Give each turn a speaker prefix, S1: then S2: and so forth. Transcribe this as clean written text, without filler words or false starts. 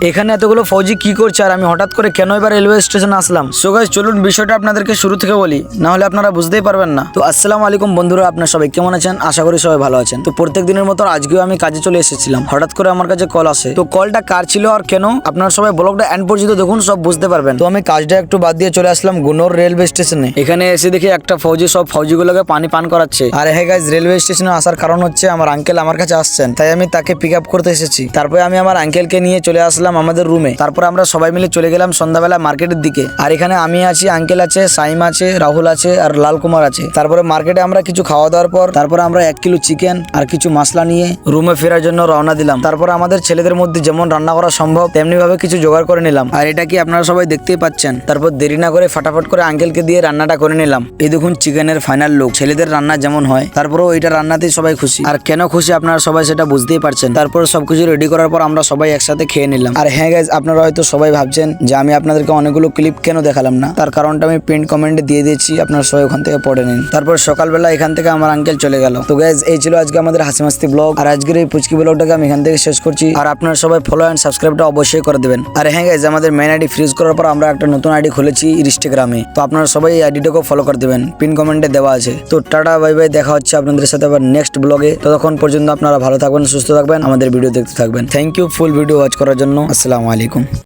S1: এখানে এতগুলো ফৌজি কি করছে আর আমি হঠাৎ করে কেন এবার রেলওয়ে স্টেশনে আসলাম? সো গাইস চলুন বিষয়টা আপনাদেরকে শুরু থেকে বলি, না হলে আপনারা বুঝতেই পারবেন না। তো আসসালামু আলাইকুম বন্ধুরা, আপনারা সবাই কেমন আছেন? আশা করি সবাই ভালো আছেন। তো প্রত্যেক দিনের মতো আজকেও আমি কাজে চলে এসেছিলাম। হঠাৎ করে আমার কাছে কল আসে। তো কলটা কার ছিল আর কেন, আপনারা সবাই ব্লগটা এন্ড পর্যন্ত দেখুন, সব বুঝতে পারবেন। তো আমি কাজটা একটু বাদ দিয়ে চলে আসলাম গুনোর রেলওয়ে স্টেশনে। এখানে এসে দেখি একটা ফৌজি সব ফৌজিগুলোকে পানি পান করাচ্ছে। আর হ্যাঁ গাইস, রেলওয়ে স্টেশনে আসার কারণ হচ্ছে আমার আঙ্কেল আমার কাছে আসছেন, তাই আমি তাকে পিক আপ করতে এসেছি। তারপরে আমি আমার আঙ্কেলকে নিয়ে চলে আসলাম আমাদের রুমে। তারপর আমরা সবাই মিলে চলে গেলাম সন্ধ্যাবেলা মার্কেটের দিকে। আর এখানে আমি আছি, আঙ্কেল আছে, সাইম আছে, রাহুল আছে আর লাল কুমার আছে। তারপরে মার্কেটে আমরা কিছু খাওয়া দাওয়ার পর তারপরে আমরা 1 কিলো চিকেন আর কিছু মশলা নিয়ে রুমে ফেরার জন্য রওনা দিলাম। তারপর আমাদের ছেলেদের মধ্যে যেমন রান্না করা সম্ভব তেমনি ভাবে কিছু জোগাড় করে নিলাম। আর এটা কি আপনারা সবাই দেখতেই পাচ্ছেন। তারপর দেরি না করে ফাটাফাট করে আঙ্কেলকে দিয়ে রান্নাটা করে নিলাম। এই দেখুন চিকেনের ফাইনাল লুক। ছেলেদের রান্না যেমন হয়, তারপরেও এটা রান্নাতেই সবাই খুশি। আর কেন খুশি আপনারা সবাই সেটা বুঝতেই পারছেন। তারপর সবকিছু রেডি করার পর আমরা সবাই একসাথে খেয়ে নিলাম। আর হ্যাঁ গাইজ, আপনারা হয়তো সবাই ভাবছেন যে আমি আপনাদেরকে অনেকগুলো ক্লিপ কেন দেখালাম না, তার কারণটা আমি পিন কমেন্টে দিয়ে দিয়েছি, আপনারা সবাই ওখান থেকে পড়ে নিন। তারপর সকালবেলা এখান থেকে আমার আঙ্কেল চলে গেল। তো গাইজ এই ছিল আজকে আমাদের হাসি মাস্তি ব্লগ। আর আজকের এই পুচকি ব্লগটাকে আমি এখান থেকে শেষ করছি। আর আপনারা সবাই ফলো এন্ড সাবস্ক্রাইবটা অবশ্যই করে দেবেন। আর হ্যাঁ গাইজ, আমাদের মেইন আইডি ফ্রিজ করার পর আমরা একটা নতুন আইডি খুলেছি ইনস্টাগ্রামে। তো আপনারা সবাই এই আইডিটাকে ফলো করে দেবেন, পিন কমেন্টে দেওয়া আছে। তো টাটা বাই বাই, দেখা হচ্ছে আপনাদের সাথে আবার নেক্সট ব্লগে। ততক্ষণ পর্যন্ত আপনারা ভালো থাকবেন, সুস্থ থাকবেন, আমাদের ভিডিও দেখতে থাকবেন। Thank you full video watch করার জন্য। আসসালামু আলাইকুম।